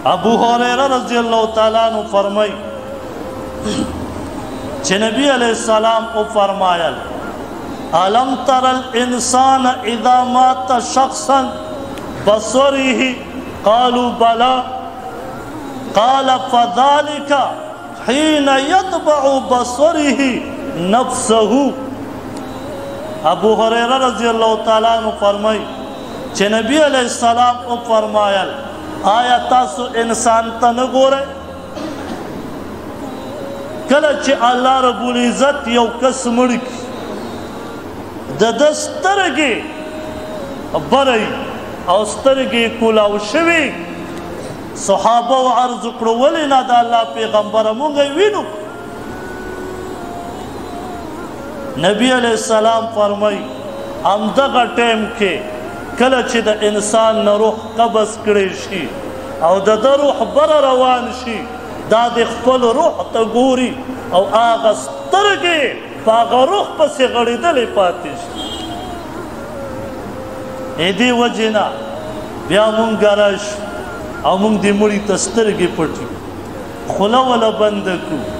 ابو هريره رضی اللہ تعالیٰ عنہ فرمائی کہ نبی علیہ السلام کو فرمایا الم تر الانسان اذا مات شخصا بصره قالوا بلى قال فذلك حين يتبع بصره نفسه ابو هريره رضی اللہ تعالیٰ عنہ فرمائی کہ نبی علیہ السلام کو فرمایا آیا تاسو انسان ته نه ګورئ کله چې الله رب العزت یو کس مړ کړي د ده سترګې برئ او سترګې کولاو شوي صحابه و عرض کړو ولې نه د الله پیغمبره موږ یې وینو نبی علیہ السلام فرمایي همدغه ټایم کې کله چې د انسان نه روح قبض کړی شي او د ده روح بره روان شي دا د خپل روح ته ګوري او هغه سترګې په هغه روح پسې غړېدلې پاتې شي دې وجې نه بیا مونږ راشو او مونږ دې مړي ته سترګې پټې خوله وله بنده کړو